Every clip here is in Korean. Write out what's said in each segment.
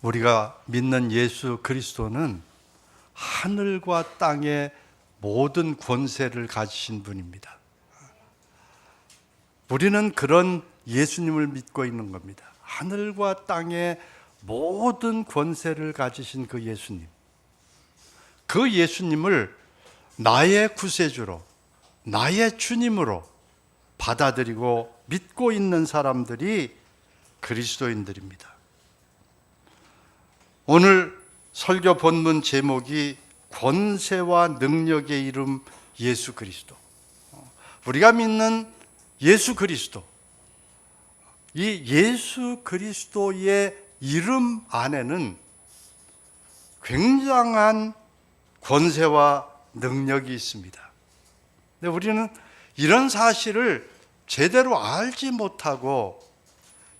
우리가 믿는 예수 그리스도는 하늘과 땅의 모든 권세를 가지신 분입니다. 우리는 그런 예수님을 믿고 있는 겁니다. 하늘과 땅의 모든 권세를 가지신 그 예수님. 그 예수님을 나의 구세주로, 나의 주님으로 받아들이고 믿고 있는 사람들이 그리스도인들입니다. 오늘 설교 본문 제목이 권세와 능력의 이름 예수 그리스도. 우리가 믿는 예수 그리스도, 이 예수 그리스도의 이름 안에는 굉장한 권세와 능력이 있습니다. 근데 우리는 이런 사실을 제대로 알지 못하고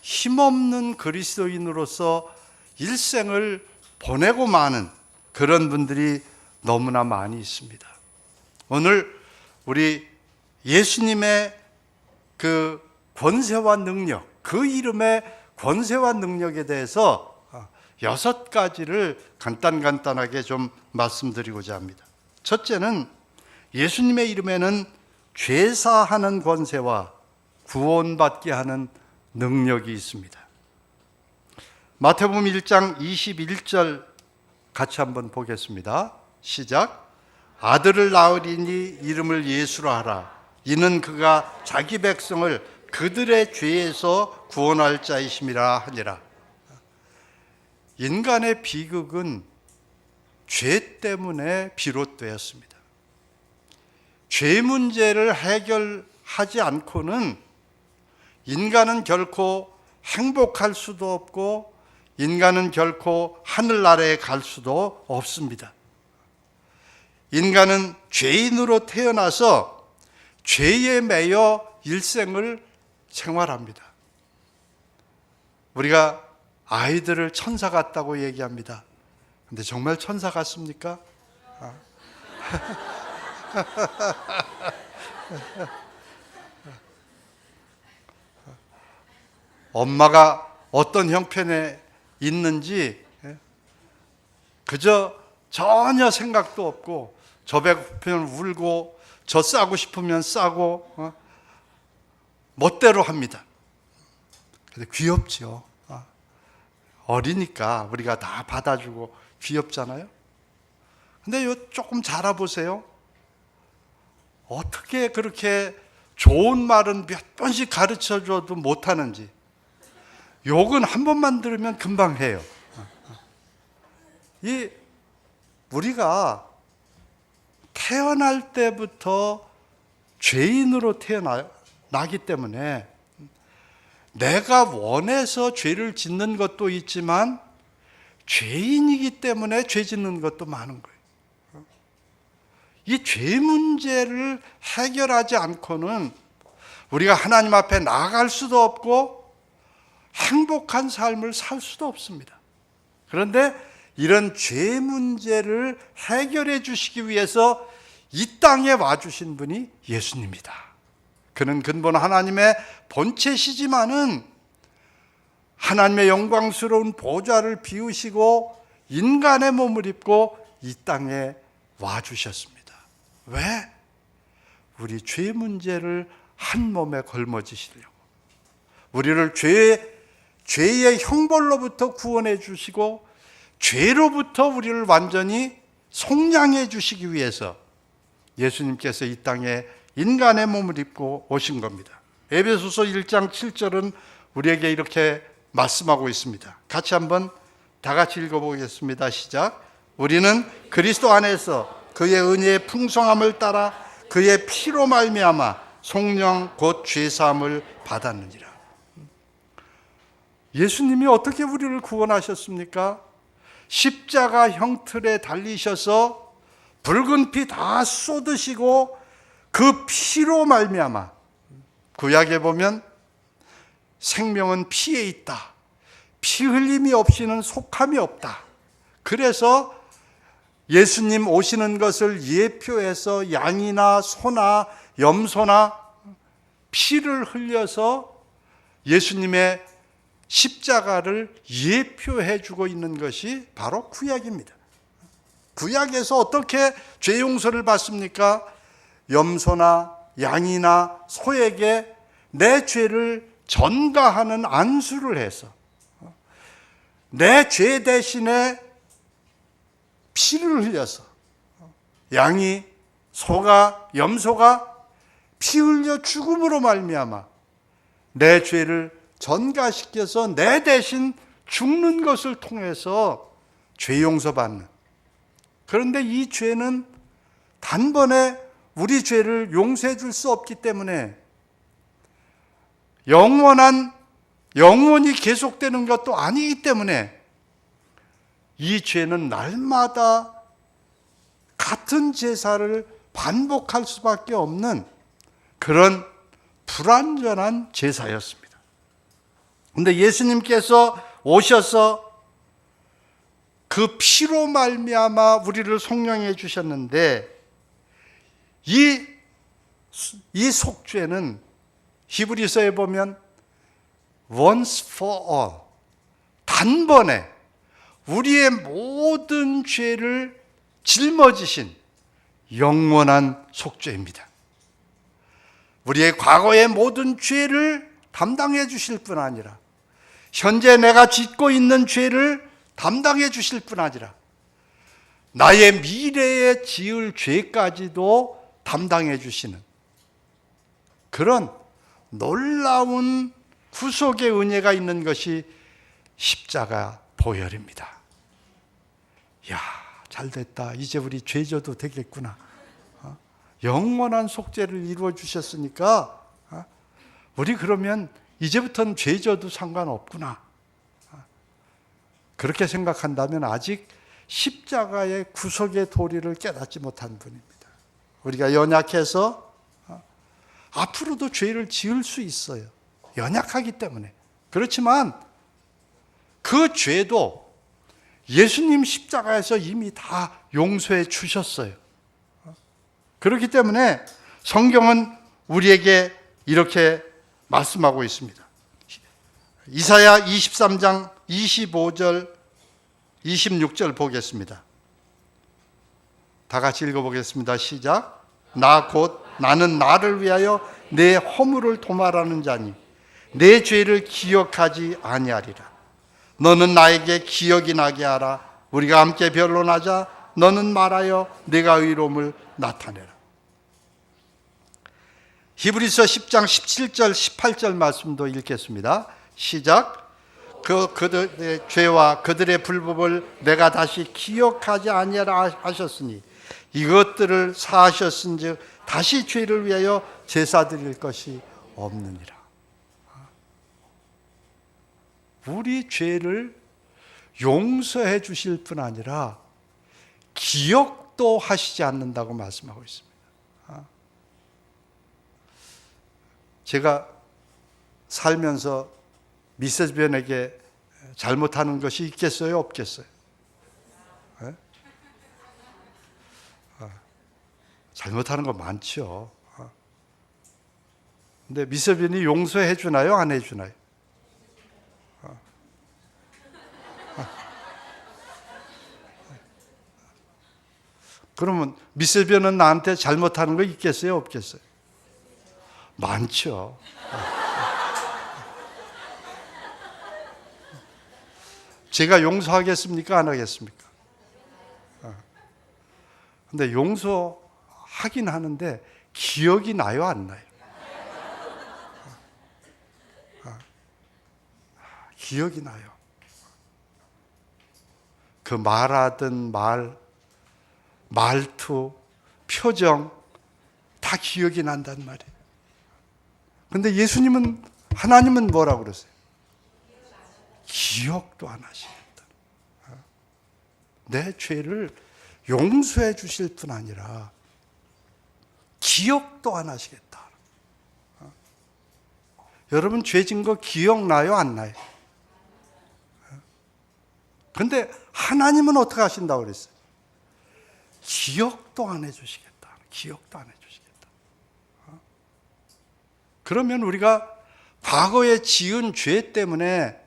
힘없는 그리스도인으로서 일생을 보내고 마는 그런 분들이 너무나 많이 있습니다. 오늘 우리 예수님의 그 권세와 능력, 그 이름의 권세와 능력에 대해서 6가지를 간단하게 좀 말씀드리고자 합니다. 첫째는 예수님의 이름에는 죄사하는 권세와 구원받게 하는 능력이 있습니다. 마태복음 1장 21절 같이 한번 보겠습니다. 시작. 아들을 낳으리니 이름을 예수로 하라. 이는 그가 자기 백성을 그들의 죄에서 구원할 자이심이라 하니라. 인간의 비극은 죄 때문에 비롯되었습니다. 죄 문제를 해결하지 않고는 인간은 결코 행복할 수도 없고 인간은 결코 하늘나라에 갈 수도 없습니다. 인간은 죄인으로 태어나서 죄에 매여 일생을 생활합니다. 우리가 아이들을 천사 같다고 얘기합니다. 근데 정말 천사 같습니까? 엄마가 어떤 형편에 있는지 그저 전혀 생각도 없고 저 배고프면 울고 저 싸고 싶으면 싸고 멋대로 합니다. 근데 귀엽죠. 어리니까 우리가 다 받아주고 귀엽잖아요. 근데 조금 자라보세요. 어떻게 그렇게 좋은 말은 몇 번씩 가르쳐줘도 못하는지. 욕은 한 번만 들으면 금방 해요. 우리가 태어날 때부터 죄인으로 태어나기 때문에 내가 원해서 죄를 짓는 것도 있지만 죄인이기 때문에 죄 짓는 것도 많은 거예요. 이 죄 문제를 해결하지 않고는 우리가 하나님 앞에 나아갈 수도 없고 행복한 삶을 살 수도 없습니다. 그런데 이런 죄 문제를 해결해 주시기 위해서 이 땅에 와주신 분이 예수님이다. 그는 근본 하나님의 본체시지만은 하나님의 영광스러운 보좌를 비우시고 인간의 몸을 입고 이 땅에 와주셨습니다. 왜? 우리 죄 문제를 한 몸에 걸머지시려고. 우리를 죄의 형벌로부터 구원해 주시고 죄로부터 우리를 완전히 속량해 주시기 위해서 예수님께서 이 땅에 인간의 몸을 입고 오신 겁니다. 에베소서 1장 7절은 우리에게 이렇게 말씀하고 있습니다. 같이 한번 다 같이 읽어보겠습니다. 시작. 우리는 그리스도 안에서 그의 은혜의 풍성함을 따라 그의 피로 말미암아 속량 곧 죄사함을 받았느니라. 예수님이 어떻게 우리를 구원하셨습니까? 십자가 형틀에 달리셔서 붉은 피 다 쏟으시고 그 피로 말미암아, 구약에 보면 생명은 피에 있다. 피 흘림이 없이는 속함이 없다. 그래서 예수님 오시는 것을 예표해서 양이나 소나 염소나 피를 흘려서 예수님의 십자가를 예표해 주고 있는 것이 바로 구약입니다. 구약에서 어떻게 죄 용서를 받습니까? 염소나 양이나 소에게 내 죄를 전가하는 안수를 해서 내 죄 대신에 피를 흘려서 양이, 소가, 염소가 피 흘려 죽음으로 말미암아 내 죄를 전가시켜서 내 대신 죽는 것을 통해서 죄 용서받는. 그런데 이 죄는 단번에 우리 죄를 용서해 줄 수 없기 때문에 영원히 계속되는 것도 아니기 때문에 이 죄는 날마다 같은 제사를 반복할 수밖에 없는 그런 불완전한 제사였습니다. 그런데 예수님께서 오셔서 그 피로 말미암아 우리를 속량해 주셨는데 이 속죄는 히브리서에 보면 once for all, 단번에 우리의 모든 죄를 짊어지신 영원한 속죄입니다. 우리의 과거의 모든 죄를 담당해 주실 뿐 아니라 현재 내가 짓고 있는 죄를 담당해 주실 뿐 아니라 나의 미래에 지을 죄까지도 담당해 주시는 그런 놀라운 구속의 은혜가 있는 것이 십자가 보혈입니다. 야, 잘됐다. 이제 우리 죄져도 되겠구나. 영원한 속죄를 이루어 주셨으니까 우리 그러면 이제부터는 죄져도 상관없구나. 그렇게 생각한다면 아직 십자가의 구속의 도리를 깨닫지 못한 분입니다. 우리가 연약해서 앞으로도 죄를 지을 수 있어요. 연약하기 때문에. 그렇지만 그 죄도 예수님 십자가에서 이미 다 용서해 주셨어요. 그렇기 때문에 성경은 우리에게 이렇게 말씀하고 있습니다. 이사야 23장 25절 26절 보겠습니다. 다 같이 읽어보겠습니다. 시작. 나 곧 나는 나를 위하여 내 허물을 도말하는 자니 내 죄를 기억하지 아니하리라. 너는 나에게 기억이 나게 하라. 우리가 함께 변론하자. 너는 말하여 내가 의로움을 나타내라. 히브리서 10장 17절 18절 말씀도 읽겠습니다. 시작. 그들의 죄와 그들의 불법을 내가 다시 기억하지 아니하라 하셨으니 이것들을 사하셨은즉 다시 죄를 위하여 제사 드릴 것이 없느니라. 우리 죄를 용서해 주실 뿐 아니라 기억도 하시지 않는다고 말씀하고 있습니다. 제가 살면서 미세변에게 잘못하는 것이 있겠어요? 없겠어요? 네? 잘못하는 거 많죠. 근데 미세변이 용서해 주나요? 안 해주나요? 그러면 미세변은 나한테 잘못하는 거 있겠어요? 없겠어요? 많죠. 제가 용서하겠습니까? 안 하겠습니까? 근데 용서하긴 하는데 기억이 나요? 안 나요? 기억이 나요. 그 말하던 말투, 표정 다 기억이 난단 말이에요. 근데 예수님은, 하나님은 뭐라고 그러세요? 기억도 안 하시겠다. 내 죄를 용서해 주실 뿐 아니라 기억도 안 하시겠다. 여러분 죄 진 거 기억나요? 안 나요? 근데 하나님은 어떻게 하신다고 그랬어요? 기억도 안 해주시겠다. 기억도 안 해주시겠다. 그러면 우리가 과거에 지은 죄 때문에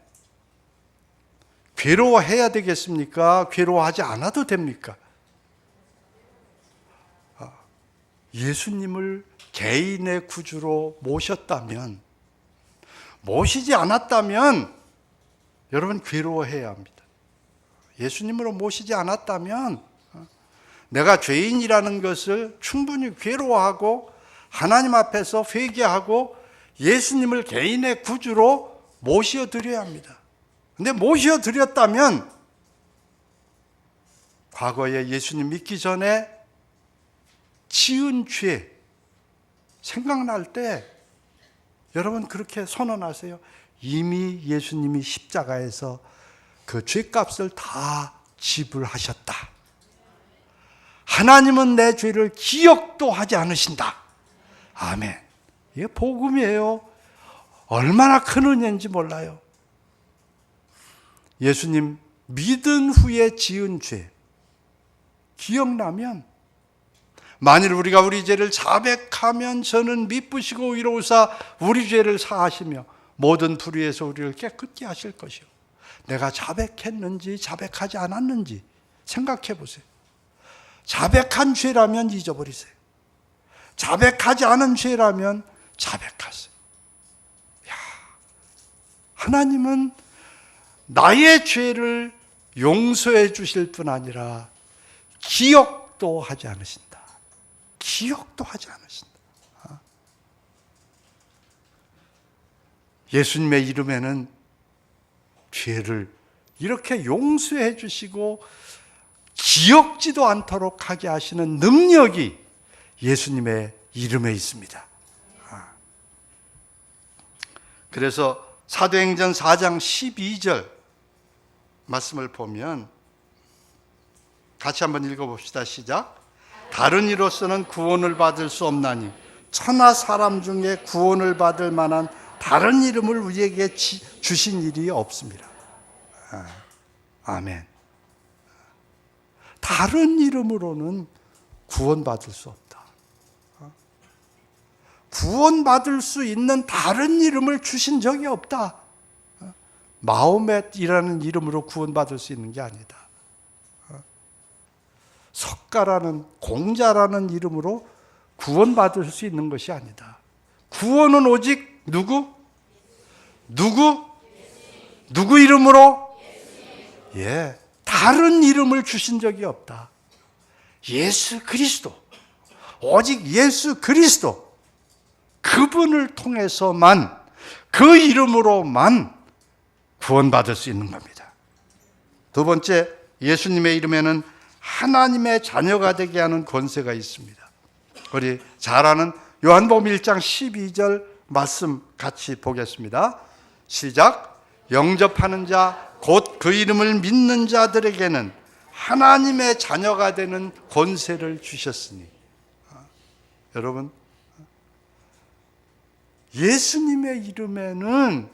괴로워해야 되겠습니까? 괴로워하지 않아도 됩니까? 예수님을 개인의 구주로 모셨다면, 모시지 않았다면 여러분 괴로워해야 합니다. 예수님으로 모시지 않았다면 내가 죄인이라는 것을 충분히 괴로워하고 하나님 앞에서 회개하고 예수님을 개인의 구주로 모셔드려야 합니다. 근데 모셔드렸다면 과거에 예수님 믿기 전에 지은 죄 생각날 때 여러분 그렇게 선언하세요. 이미 예수님이 십자가에서 그 죄값을 다 지불하셨다. 하나님은 내 죄를 기억도 하지 않으신다. 아멘. 이게 복음이에요. 얼마나 큰 은혜인지 몰라요. 예수님 믿은 후에 지은 죄 기억나면, 만일 우리가 우리 죄를 자백하면 저는 미쁘시고 위로우사 우리 죄를 사하시며 모든 불의에서 우리를 깨끗게 하실 것이요. 내가 자백했는지 자백하지 않았는지 생각해 보세요. 자백한 죄라면 잊어버리세요. 자백하지 않은 죄라면 자백하세요. 하나님은 나의 죄를 용서해 주실 뿐 아니라 기억도 하지 않으신다. 기억도 하지 않으신다. 예수님의 이름에는 죄를 이렇게 용서해 주시고 기억지도 않도록 하게 하시는 능력이 예수님의 이름에 있습니다. 그래서 사도행전 4장 12절 말씀을 보면 같이 한번 읽어봅시다. 시작. 다른 이로서는 구원을 받을 수 없나니 천하 사람 중에 구원을 받을 만한 다른 이름을 우리에게 주신 일이 없습니다. 아멘. 다른 이름으로는 구원받을 수 없다. 구원받을 수 있는 다른 이름을 주신 적이 없다. 마호멧이라는 이름으로 구원받을 수 있는 게 아니다. 석가라는, 공자라는 이름으로 구원받을 수 있는 것이 아니다. 구원은 오직 누구 이름으로? 예, 다른 이름을 주신 적이 없다. 예수 그리스도, 오직 예수 그리스도, 그분을 통해서만, 그 이름으로만 구원받을 수 있는 겁니다. 두 번째, 예수님의 이름에는 하나님의 자녀가 되게 하는 권세가 있습니다. 우리 잘 아는 요한복음 1장 12절 말씀 같이 보겠습니다. 시작. 영접하는 자, 곧 그 이름을 믿는 자들에게는 하나님의 자녀가 되는 권세를 주셨으니. 여러분, 예수님의 이름에는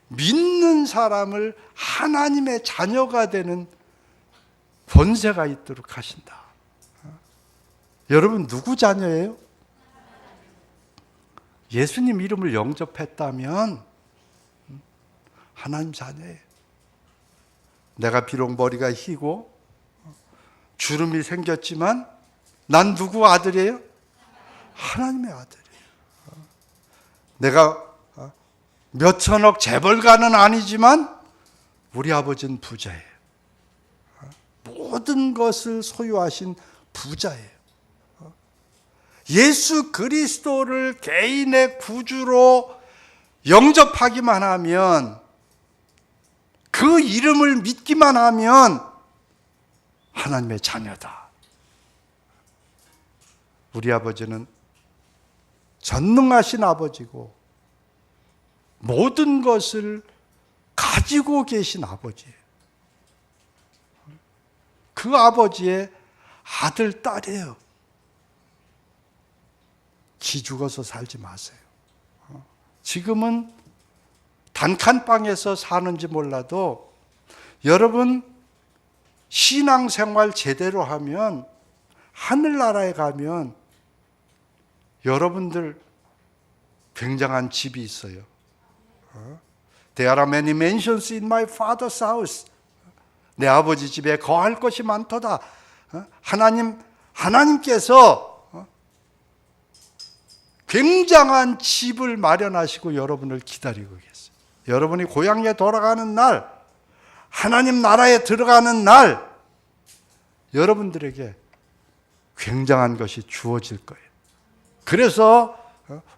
믿는 사람을 하나님의 자녀가 되는 권세가 있도록 하신다. 여러분 누구 자녀예요? 예수님 이름을 영접했다면 하나님 자녀예요. 내가 비록 머리가 희고 주름이 생겼지만 난 누구 아들이에요? 하나님의 아들이에요. 내가 몇 천억 재벌가는 아니지만 우리 아버지는 부자예요. 모든 것을 소유하신 부자예요. 예수 그리스도를 개인의 구주로 영접하기만 하면, 그 이름을 믿기만 하면 하나님의 자녀다. 우리 아버지는 전능하신 아버지고 모든 것을 가지고 계신 아버지예요. 그 아버지의 아들, 딸이에요. 기죽어서 살지 마세요. 지금은 단칸방에서 사는지 몰라도 여러분 신앙생활 제대로 하면 하늘나라에 가면 여러분들 굉장한 집이 있어요. There are many mansions in my father's house. 내 아버지 집에 거할 것이 많도다. 하나님께서 굉장한 집을 마련하시고 여러분을 기다리고 계세요. 여러분이 고향에 돌아가는 날, 하나님 나라에 들어가는 날, 여러분들에게 굉장한 것이 주어질 거예요. 그래서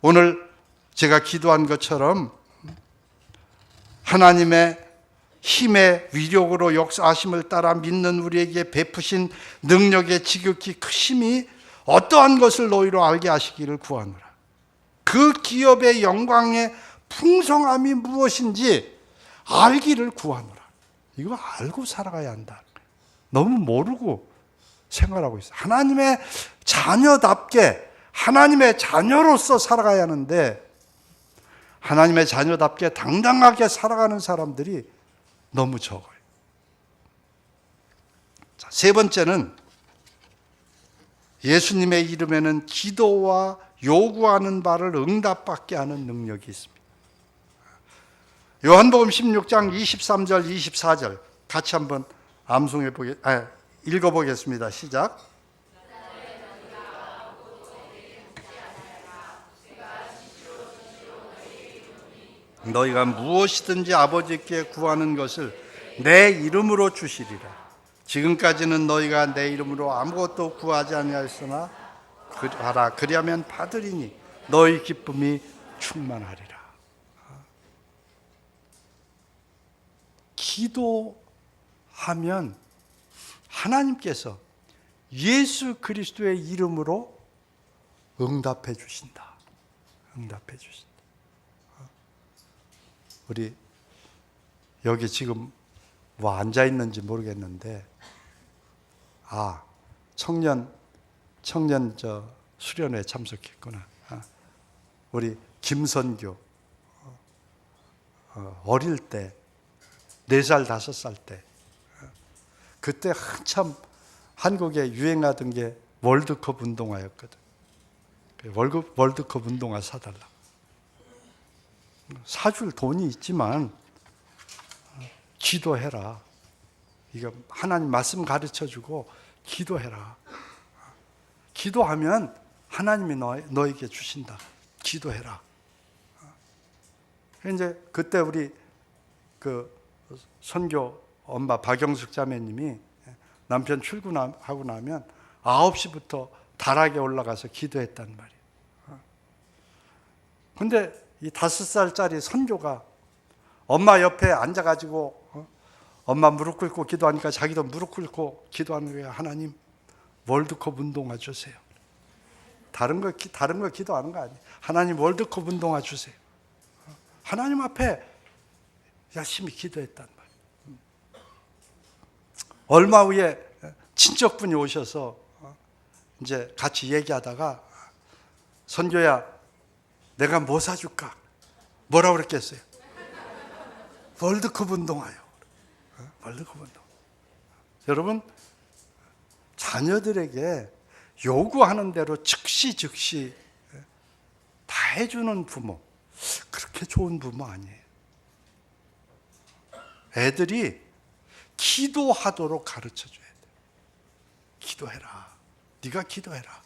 오늘 제가 기도한 것처럼 하나님의 힘의 위력으로 역사하심을 따라 믿는 우리에게 베푸신 능력의 지극히 크심이 어떠한 것을 너희로 알게 하시기를 구하노라. 그 기업의 영광의 풍성함이 무엇인지 알기를 구하노라. 이거 알고 살아가야 한다. 너무 모르고 생활하고 있어요. 하나님의 자녀답게, 하나님의 자녀로서 살아가야 하는데 하나님의 자녀답게 당당하게 살아가는 사람들이 너무 적어요. 자, 세 번째는 예수님의 이름에는 기도와 요구하는 바를 응답받게 하는 능력이 있습니다. 요한복음 16장 23절 24절 같이 한번 읽어보겠습니다. 시작. 너희가 무엇이든지 아버지께 구하는 것을 내 이름으로 주시리라. 지금까지는 너희가 내 이름으로 아무것도 구하지 아니하였으나 하라. 그리하면 받으리니 너희 기쁨이 충만하리라. 기도하면 하나님께서 예수 그리스도의 이름으로 응답해 주신다. 응답해 주신다. 우리 여기 지금 뭐 앉아 있는지 모르겠는데, 청년 수련회 참석했구나. 우리 김선교 어릴 때 4살 5살 때 그때 한참 한국에 유행하던 게 월드컵 운동화였거든. 월드컵 운동화 사달라고. 사줄 돈이 있지만 기도해라. 이거 하나님 말씀 가르쳐주고 기도해라. 기도하면 하나님이 너에게 주신다. 기도해라. 이제 그때 우리 그 선교 엄마 박영숙 자매님이 남편 출근하고 나면 9시부터 다락에 올라가서 기도했단 말이에요. 근데 이 5살짜리 선조가 엄마 옆에 앉아가지고 엄마 무릎 꿇고 기도하니까 자기도 무릎 꿇고 기도하는 거예요. 하나님, 월드컵 운동화 주세요. 다른 거 기도하는 거 아니에요. 하나님, 월드컵 운동화 주세요. 하나님 앞에 열심히 기도했단 말이에요. 얼마 후에 친척분이 오셔서 이제 같이 얘기하다가, 선교야, 내가 뭐 사줄까? 뭐라고 그랬겠어요? 월드컵 운동화요. 월드컵 운동. 여러분, 자녀들에게 요구하는 대로 즉시 다 해주는 부모, 그렇게 좋은 부모 아니에요. 애들이 기도하도록 가르쳐줘야 돼요. 기도해라. 네가 기도해라.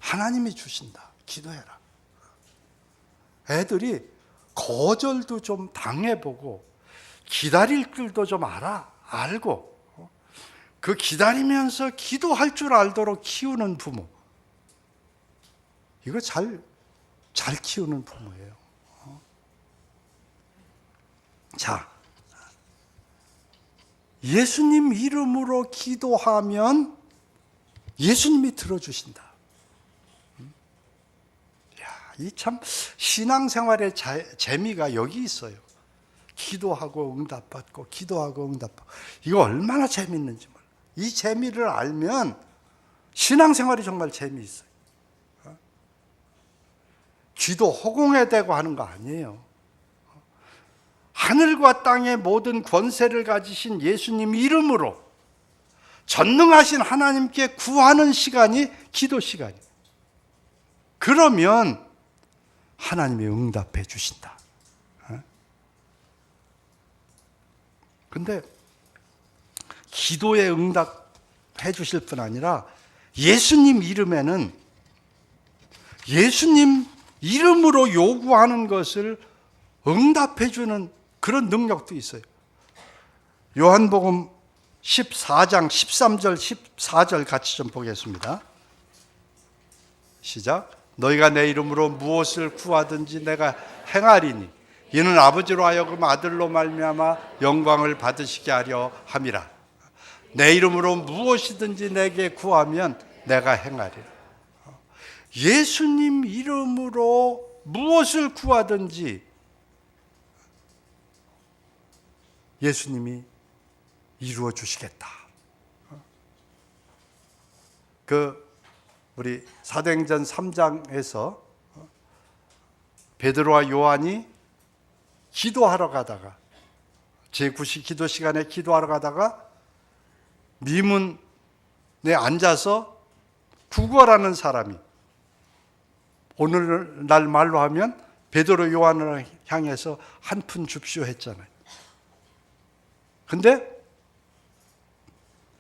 하나님이 주신다. 기도해라. 애들이 거절도 좀 당해보고 기다릴 줄도 좀 알고 그 기다리면서 기도할 줄 알도록 키우는 부모, 이거 잘 키우는 부모예요. 자, 예수님 이름으로 기도하면 예수님이 들어주신다. 이 참 신앙생활의 재미가 여기 있어요. 기도하고 응답받고 기도하고 응답받고, 이거 얼마나 재미있는지 몰라요. 이 재미를 알면 신앙생활이 정말 재미있어요. 기도 허공에 대고 하는 거 아니에요. 하늘과 땅의 모든 권세를 가지신 예수님 이름으로 전능하신 하나님께 구하는 시간이 기도 시간이에요. 그러면 하나님이 응답해 주신다. 근데 기도에 응답해 주실 뿐 아니라 예수님 이름에는 예수님 이름으로 요구하는 것을 응답해 주는 그런 능력도 있어요. 요한복음 14장 13절 14절 같이 좀 보겠습니다. 시작. 너희가 내 이름으로 무엇을 구하든지 내가 행하리니 이는 아버지로 하여금 아들로 말미암아 영광을 받으시게 하려 함이라. 내 이름으로 무엇이든지 내게 구하면 내가 행하리라. 예수님 이름으로 무엇을 구하든지 예수님이 이루어 주시겠다. 우리 사도행전 3장에서 베드로와 요한이 기도하러 가다가 제9시 기도 시간에 기도하러 가다가 미문에 앉아서 구거라는 사람이 오늘날 말로 하면 베드로 요한을 향해서 한 푼 줍시오 했잖아요. 근데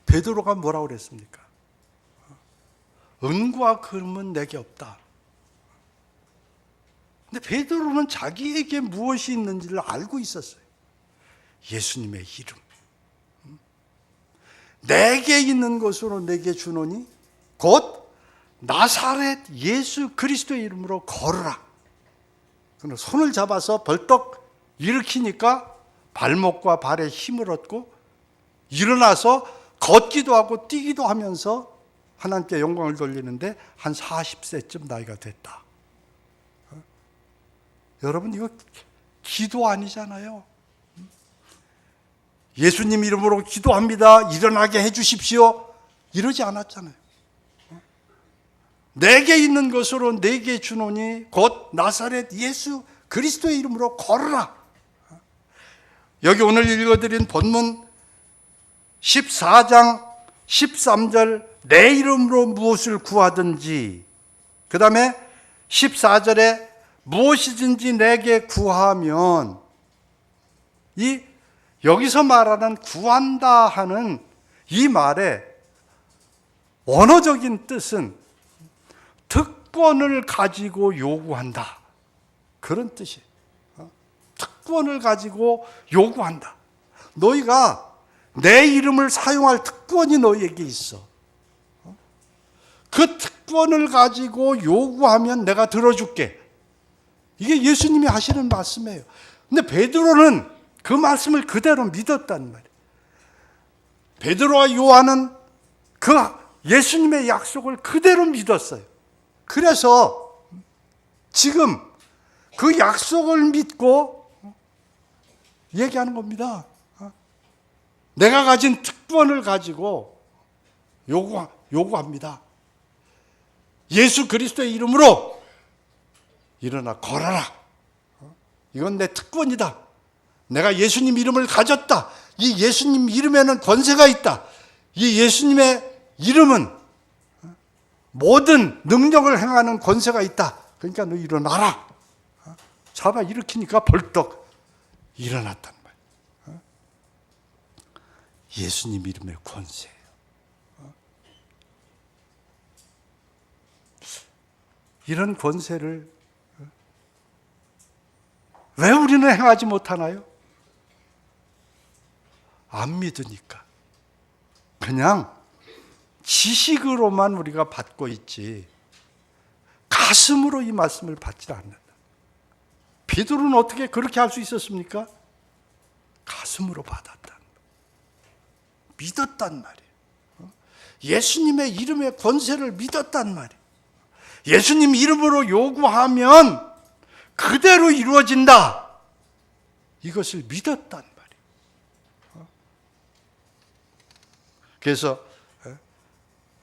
베드로가 뭐라고 그랬습니까? 은과 금은 내게 없다. 근데 베드로는 자기에게 무엇이 있는지를 알고 있었어요. 예수님의 이름. 내게 있는 것으로 내게 주노니 곧 나사렛 예수 그리스도의 이름으로 걸으라. 손을 잡아서 벌떡 일으키니까 발목과 발에 힘을 얻고 일어나서 걷기도 하고 뛰기도 하면서 하나님께 영광을 돌리는데 한 40세쯤 나이가 됐다. 여러분 이거 기도 아니잖아요. 예수님 이름으로 기도합니다. 일어나게 해 주십시오. 이러지 않았잖아요. 내게 있는 것으로 내게 주노니 곧 나사렛 예수 그리스도의 이름으로 걸으라. 여기 오늘 읽어드린 본문 14장 13절 내 이름으로 무엇을 구하든지, 그 다음에 14절에 무엇이든지 내게 구하면, 이 여기서 말하는 구한다 하는 이 말의 원어적인 뜻은 특권을 가지고 요구한다, 그런 뜻이에요. 특권을 가지고 요구한다. 너희가 내 이름을 사용할 특권이 너희에게 있어. 그 특권을 가지고 요구하면 내가 들어줄게. 이게 예수님이 하시는 말씀이에요. 근데 베드로는 그 말씀을 그대로 믿었단 말이에요. 베드로와 요한은 그 예수님의 약속을 그대로 믿었어요. 그래서 지금 그 약속을 믿고 얘기하는 겁니다. 내가 가진 특권을 가지고 요구합니다. 예수 그리스도의 이름으로 일어나 걸어라. 이건 내 특권이다. 내가 예수님 이름을 가졌다. 이 예수님 이름에는 권세가 있다. 이 예수님의 이름은 모든 능력을 행하는 권세가 있다. 그러니까 너 일어나라. 잡아 일으키니까 벌떡 일어났단 말이에요. 예수님 이름의 권세예요. 이런 권세를 왜 우리는 행하지 못하나요? 안 믿으니까. 그냥 지식으로만 우리가 받고 있지 가슴으로 이 말씀을 받지 않는다. 베드로는 어떻게 그렇게 할 수 있었습니까? 가슴으로 받았다. 믿었단 말이에요. 예수님의 이름의 권세를 믿었단 말이에요. 예수님 이름으로 요구하면 그대로 이루어진다. 이것을 믿었단 말이에요. 그래서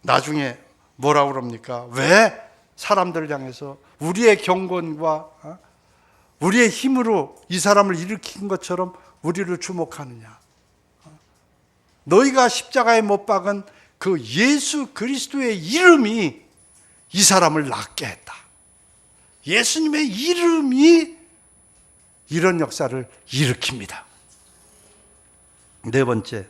나중에 뭐라고 그럽니까? 왜 사람들을 향해서 우리의 경건과 우리의 힘으로 이 사람을 일으킨 것처럼 우리를 주목하느냐? 너희가 십자가에 못 박은 그 예수 그리스도의 이름이 이 사람을 낫게 했다. 예수님의 이름이 이런 역사를 일으킵니다. 네 번째,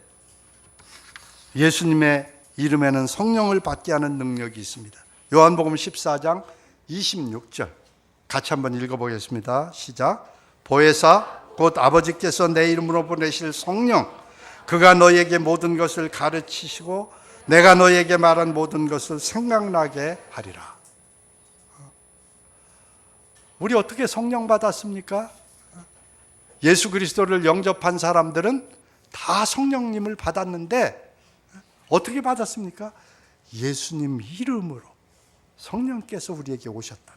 예수님의 이름에는 성령을 받게 하는 능력이 있습니다. 요한복음 14장 26절 같이 한번 읽어보겠습니다. 시작. 보혜사 곧 아버지께서 내 이름으로 보내실 성령, 그가 너에게 모든 것을 가르치시고 내가 너에게 말한 모든 것을 생각나게 하리라. 우리 어떻게 성령 받았습니까? 예수 그리스도를 영접한 사람들은 다 성령님을 받았는데 어떻게 받았습니까? 예수님 이름으로 성령께서 우리에게 오셨다.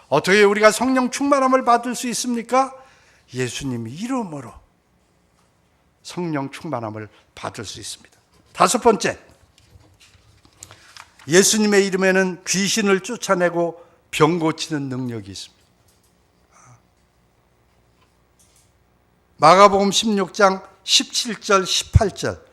어떻게 우리가 성령 충만함을 받을 수 있습니까? 예수님 이름으로 성령 충만함을 받을 수 있습니다. 다섯 번째, 예수님의 이름에는 귀신을 쫓아내고 병 고치는 능력이 있습니다. 마가복음 16장 17절 18절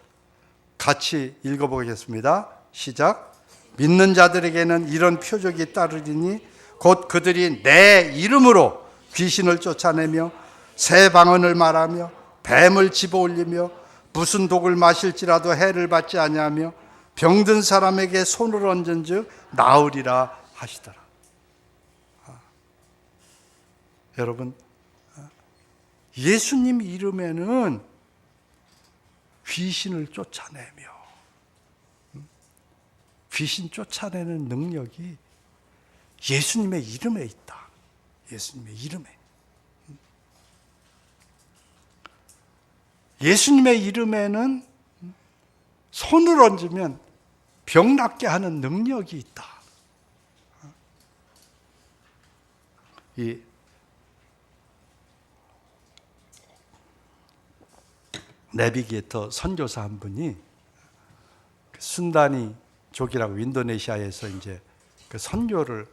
같이 읽어보겠습니다. 시작. 믿는 자들에게는 이런 표적이 따르리니 곧 그들이 내 이름으로 귀신을 쫓아내며 새 방언을 말하며 뱀을 집어올리며 무슨 독을 마실지라도 해를 받지 아니하며 병든 사람에게 손을 얹은즉 나으리라 하시더라. 여러분, 예수님 이름에는 귀신을 쫓아내며 귀신 쫓아내는 능력이 예수님의 이름에 있다. 예수님의 이름에. 예수님의 이름에는 손을 얹으면 병 낫게 하는 능력이 있다. 이 내비게이터 선교사 한 분이 순다니 족이라고 인도네시아에서 이제 그 선교를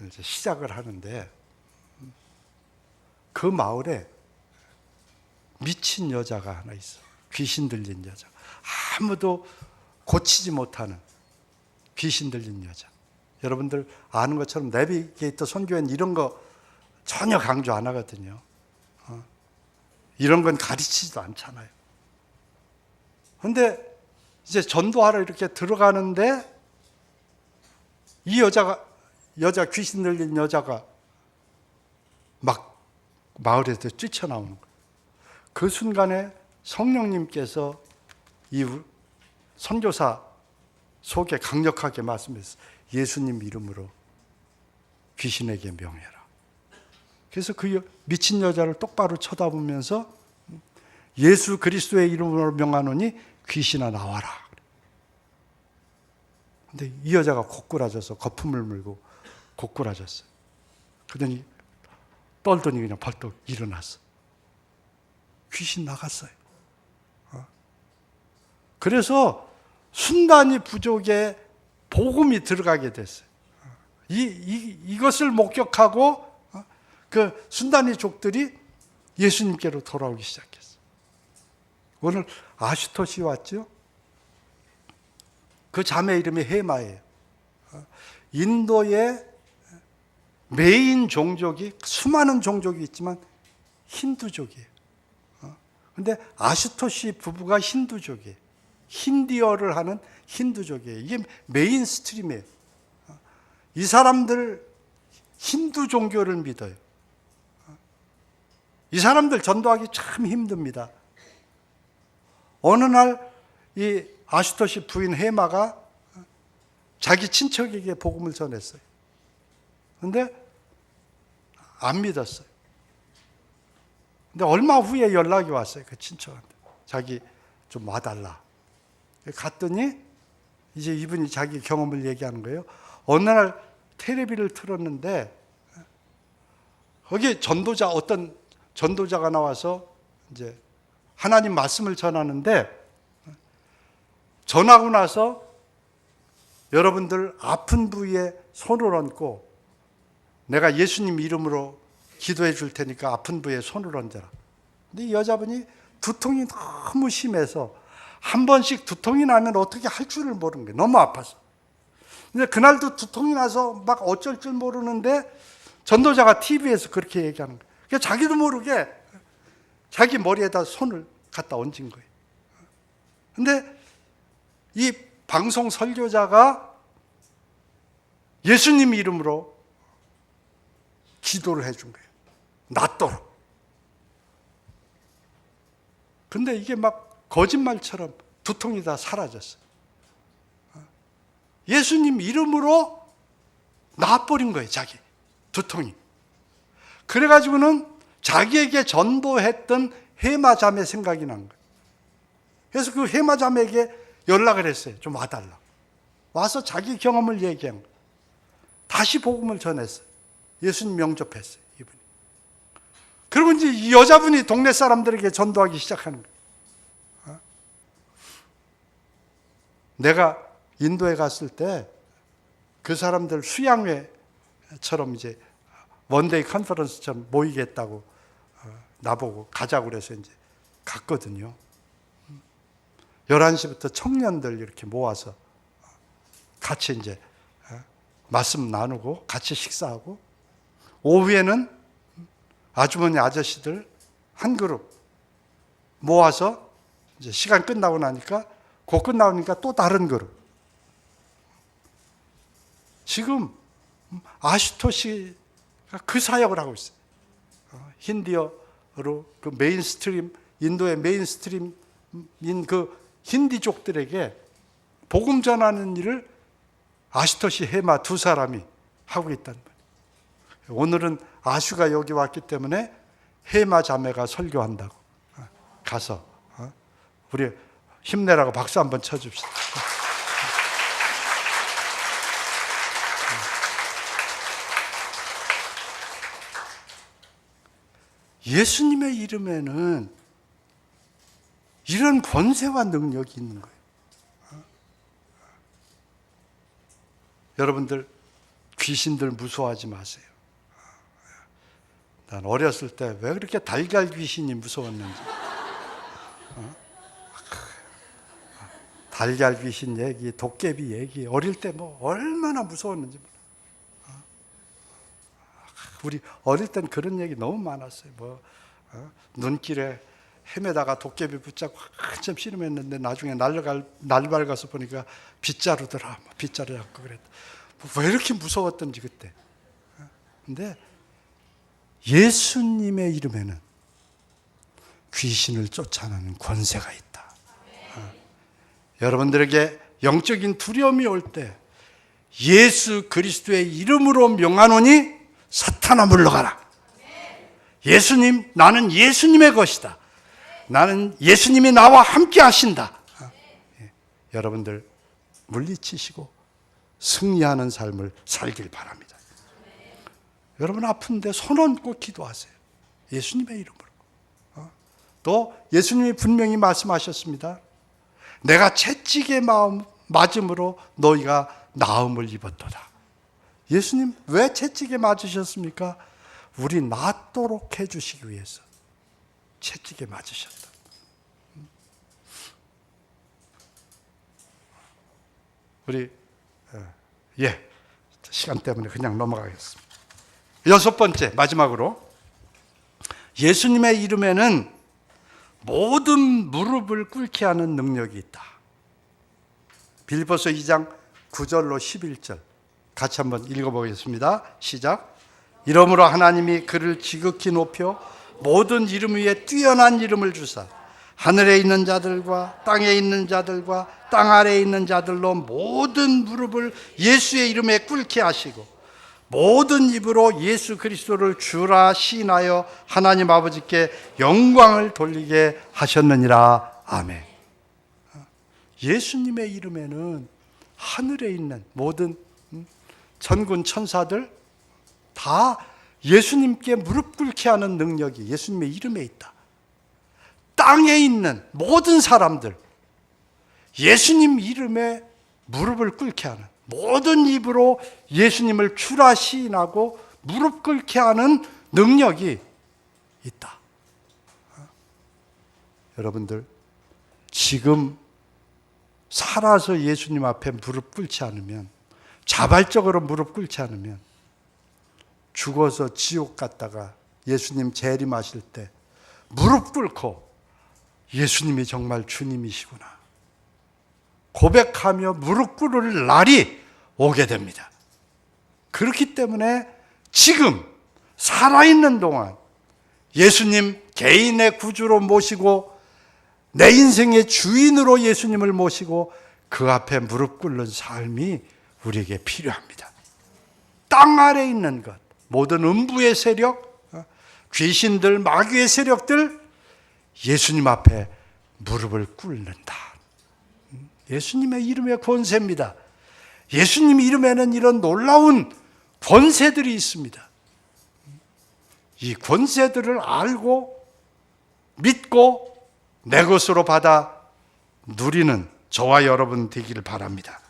이제 시작을 하는데 그 마을에 미친 여자가 하나 있어. 귀신 들린 여자. 아무도 고치지 못하는 귀신 들린 여자. 여러분들 아는 것처럼 내비게이터 선교회는 이런 거 전혀 강조 안 하거든요. 이런 건 가르치지도 않잖아요. 그런데 이제 전도하러 이렇게 들어가는데 이 여자 귀신 들린 여자가 막 마을에서 뛰쳐나오는 거예요. 그 순간에 성령님께서 이 선교사 속에 강력하게 말씀했어요. 예수님 이름으로 귀신에게 명해라. 그래서 그 미친 여자를 똑바로 쳐다보면서 예수 그리스도의 이름으로 명하노니 귀신아 나와라. 근데 이 여자가 고꾸라져서 거품을 물고 고꾸라졌어요. 그러더니 떨더니 그냥 벌떡 일어났어. 귀신 나갔어요. 그래서 순단이 부족에 복음이 들어가게 됐어요. 이것을 목격하고 그 순단이 족들이 예수님께로 돌아오기 시작했어요. 오늘 아슈토시 왔죠? 그 자매 이름이 헤마예요. 인도의 메인 종족이 수많은 종족이 있지만 힌두족이에요. 그런데 아슈토시 부부가 힌두족이에요. 힌디어를 하는 힌두족이에요. 이게 메인 스트림이에요. 이 사람들 힌두 종교를 믿어요. 이 사람들 전도하기 참 힘듭니다. 어느 날 이 아슈토시 부인 헤마가 자기 친척에게 복음을 전했어요. 그런데 안 믿었어요. 근데 얼마 후에 연락이 왔어요. 그 친척한테. 자기 좀 와달라. 갔더니 이제 이분이 자기 경험을 얘기하는 거예요. 어느 날 텔레비를 틀었는데 거기에 어떤 전도자가 나와서 이제 하나님 말씀을 전하는데 전하고 나서 여러분들 아픈 부위에 손을 얹고 내가 예수님 이름으로 기도해 줄 테니까 아픈 부위에 손을 얹어라. 근데 이 여자분이 두통이 너무 심해서 한 번씩 두통이 나면 어떻게 할 줄을 모르는 거예요. 너무 아파서. 근데 그날도 두통이 나서 막 어쩔 줄 모르는데 전도자가 TV에서 그렇게 얘기하는 거예요. 그러니까 자기도 모르게 자기 머리에다 손을 갖다 얹은 거예요. 근데 이 방송 설교자가 예수님 이름으로 기도를 해준 거예요. 낫도록. 근데 이게 막 거짓말처럼 두통이 다 사라졌어요. 예수님 이름으로 놔버린 거예요, 자기 두통이. 그래가지고는 자기에게 전도했던 해마 자매 생각이 난 거예요. 그래서 그 해마 자매에게 연락을 했어요. 좀 와달라. 와서 자기 경험을 얘기한 거예요. 다시 복음을 전했어요. 예수님 영접했어요, 이분이. 그리고 이제 이 여자분이 동네 사람들에게 전도하기 시작하는 거예요. 내가 인도에 갔을 때 그 사람들 수양회처럼 이제 원데이 컨퍼런스처럼 모이겠다고 나보고 가자고 그래서 이제 갔거든요. 11시부터 청년들 이렇게 모아서 같이 이제 말씀 나누고 같이 식사하고, 오후에는 아주머니 아저씨들 한 그룹 모아서 이제 시간 끝나고 나니까, 곧 끝나니까 또 다른 그룹. 지금 아슈토시가 그 사역을 하고 있어요. 힌디어로 그 메인스트림, 인도의 메인스트림인 그 힌디족들에게 복음 전하는 일을 아슈토시 해마 두 사람이 하고 있다는 거예요. 오늘은 아슈가 여기 왔기 때문에 해마 자매가 설교한다고 가서 우리 힘내라고 박수 한번 쳐줍시다. 예수님의 이름에는 이런 권세와 능력이 있는 거예요. 여러분들 귀신들 무서워하지 마세요. 난 어렸을 때 왜 그렇게 달걀 귀신이 무서웠는지. 달걀 귀신 얘기, 도깨비 얘기, 어릴 때 뭐 얼마나 무서웠는지 몰라. 우리 어릴 땐 그런 얘기 너무 많았어요. 눈길에 헤매다가 도깨비 붙잡고 한참 씨름했는데 나중에 날 밝아서 보니까 빗자루더라. 빗자루 잡고 그랬다. 왜 이렇게 무서웠던지 그때. 근데 예수님의 이름에는 귀신을 쫓아내는 권세가 있다. 여러분들에게 영적인 두려움이 올 때 예수 그리스도의 이름으로 명하노니 사탄아 물러가라. 예수님, 나는 예수님의 것이다. 나는 예수님이 나와 함께 하신다. 여러분들 물리치시고 승리하는 삶을 살길 바랍니다. 여러분 아픈데 손 얹고 기도하세요. 예수님의 이름으로. 또 예수님이 분명히 말씀하셨습니다. 내가 채찍에 맞음으로 너희가 나음을 입었도다. 예수님 왜 채찍에 맞으셨습니까? 우리 낫도록 해주시기 위해서 채찍에 맞으셨다. 우리 시간 때문에 그냥 넘어가겠습니다. 6번째, 마지막으로 예수님의 이름에는 모든 무릎을 꿇게 하는 능력이 있다. 빌립보서 2장 9절로 11절 같이 한번 읽어보겠습니다. 시작. 이러므로 하나님이 그를 지극히 높여 모든 이름 위에 뛰어난 이름을 주사 하늘에 있는 자들과 땅에 있는 자들과 땅 아래에 있는 자들로 모든 무릎을 예수의 이름에 꿇게 하시고 모든 입으로 예수 그리스도를 주라 시인하여 하나님 아버지께 영광을 돌리게 하셨느니라. 아멘. 예수님의 이름에는 하늘에 있는 모든 천군 천사들 다 예수님께 무릎 꿇게 하는 능력이 예수님의 이름에 있다. 땅에 있는 모든 사람들 예수님 이름에 무릎을 꿇게 하는, 모든 입으로 예수님을 주라 시인하고 무릎 꿇게 하는 능력이 있다. 여러분들 지금 살아서 예수님 앞에 무릎 꿇지 않으면, 자발적으로 무릎 꿇지 않으면 죽어서 지옥 갔다가 예수님 재림하실 때 무릎 꿇고 예수님이 정말 주님이시구나, 고백하며 무릎 꿇을 날이 오게 됩니다. 그렇기 때문에 지금 살아있는 동안 예수님 개인의 구주로 모시고 내 인생의 주인으로 예수님을 모시고 그 앞에 무릎 꿇는 삶이 우리에게 필요합니다. 땅 아래에 있는 것, 모든 음부의 세력, 귀신들, 마귀의 세력들 예수님 앞에 무릎을 꿇는다. 예수님의 이름의 권세입니다. 예수님 이름에는 이런 놀라운 권세들이 있습니다. 이 권세들을 알고 믿고 내 것으로 받아 누리는 저와 여러분 되기를 바랍니다.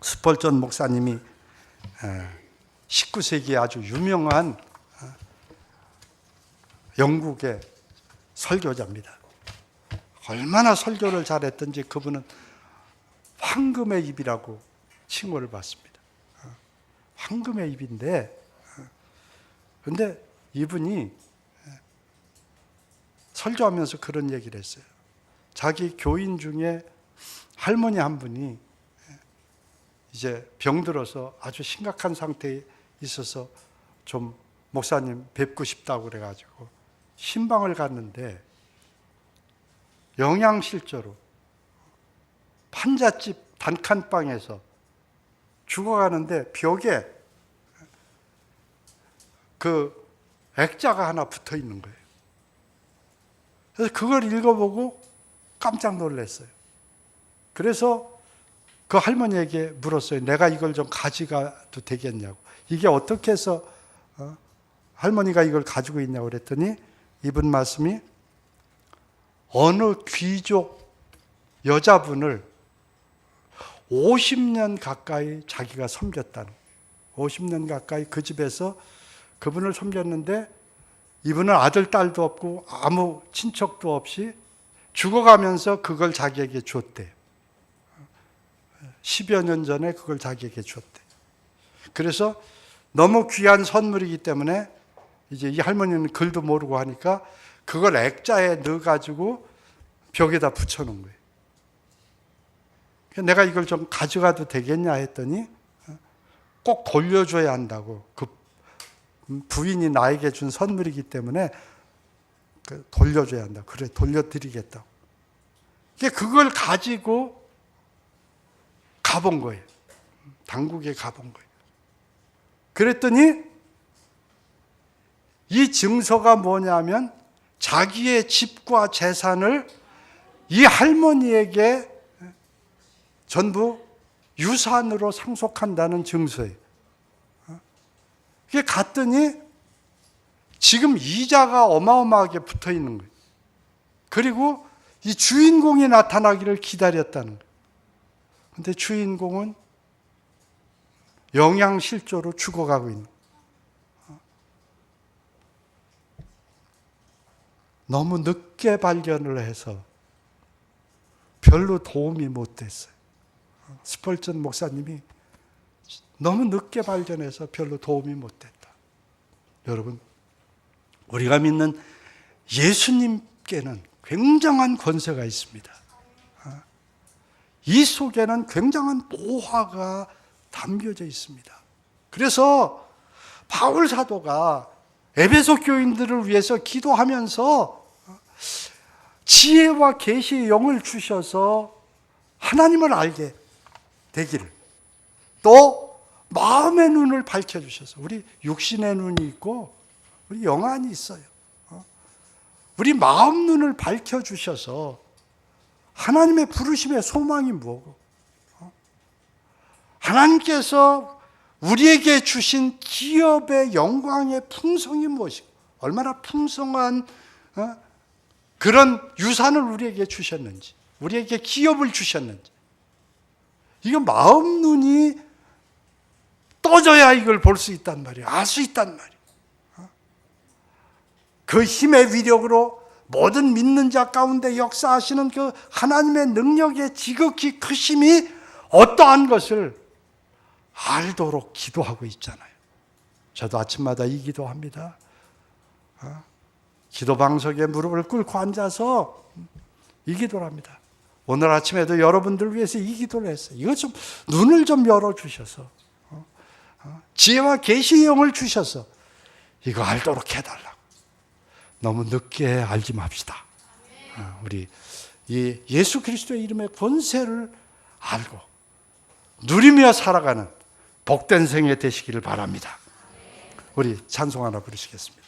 스펄전 목사님이 19세기에 아주 유명한 영국의 설교자입니다. 얼마나 설교를 잘했던지 그분은 황금의 입이라고 칭호를 받습니다. 황금의 입인데, 그런데 이분이 설교하면서 그런 얘기를 했어요. 자기 교인 중에 할머니 한 분이 이제 병들어서 아주 심각한 상태에 있어서 좀 목사님 뵙고 싶다고 그래가지고 신방을 갔는데 영양실조로 판잣집 단칸방에서 죽어가는데 벽에 그 액자가 하나 붙어 있는 거예요. 그래서 그걸 읽어보고 깜짝 놀랐어요. 그래서 그 할머니에게 물었어요. 내가 이걸 좀 가져가도 되겠냐고. 이게 어떻게 해서 할머니가 이걸 가지고 있냐고 그랬더니 이분 말씀이 어느 귀족 여자분을 50년 가까이 자기가 섬겼다는, 50년 가까이 그 집에서 그분을 섬겼는데 이분은 아들, 딸도 없고 아무 친척도 없이 죽어가면서 그걸 자기에게 줬대. 10여 년 전에 그걸 자기에게 줬대. 그래서 너무 귀한 선물이기 때문에 이제 이 할머니는 글도 모르고 하니까 그걸 액자에 넣어가지고 벽에다 붙여놓은 거예요. 내가 이걸 좀 가져가도 되겠냐 했더니 꼭 돌려줘야 한다고. 그 부인이 나에게 준 선물이기 때문에 돌려줘야 한다. 그래, 돌려드리겠다고. 그걸 가지고 가본 거예요. 당국에 가본 거예요. 그랬더니 이 증서가 뭐냐면 자기의 집과 재산을 이 할머니에게 전부 유산으로 상속한다는 증서예요. 그게 갔더니 지금 이자가 어마어마하게 붙어 있는 거예요. 그리고 이 주인공이 나타나기를 기다렸다는 거예요. 그런데 주인공은 영양실조로 죽어가고 있는 거예요. 너무 늦게 발견을 해서 별로 도움이 못 됐어요. 스펄전 목사님이 너무 늦게 발견해서 별로 도움이 못 됐다. 여러분, 우리가 믿는 예수님께는 굉장한 권세가 있습니다. 이 속에는 굉장한 노화가 담겨져 있습니다. 그래서 바울 사도가 에베소 교인들을 위해서 기도하면서 지혜와 계시의 영을 주셔서 하나님을 알게 되기를, 또 마음의 눈을 밝혀주셔서, 우리 육신의 눈이 있고 우리 영안이 있어요. 우리 마음 눈을 밝혀주셔서 하나님의 부르심의 소망이 뭐고, 하나님께서 우리에게 주신 기업의 영광의 풍성이 무엇이고, 얼마나 풍성한 그런 유산을 우리에게 주셨는지, 우리에게 기업을 주셨는지, 이거 마음 눈이 떠져야 이걸 볼 수 있단 말이에요. 알 수 있단 말이에요. 그 힘의 위력으로 모든 믿는 자 가운데 역사하시는 그 하나님의 능력의 지극히 크심이 어떠한 것을 알도록 기도하고 있잖아요. 저도 아침마다 이 기도합니다. 기도 방석에 무릎을 꿇고 앉아서 이 기도를 합니다. 오늘 아침에도 여러분들 위해서 이 기도를 했어요. 이거 좀 눈을 좀 열어주셔서 지혜와 계시의 영을 주셔서 이거 알도록 해달라고. 너무 늦게 알지 맙시다. 우리 이 예수 그리스도의 이름의 권세를 알고 누리며 살아가는 복된 생애 되시기를 바랍니다. 우리 찬송 하나 부르시겠습니다.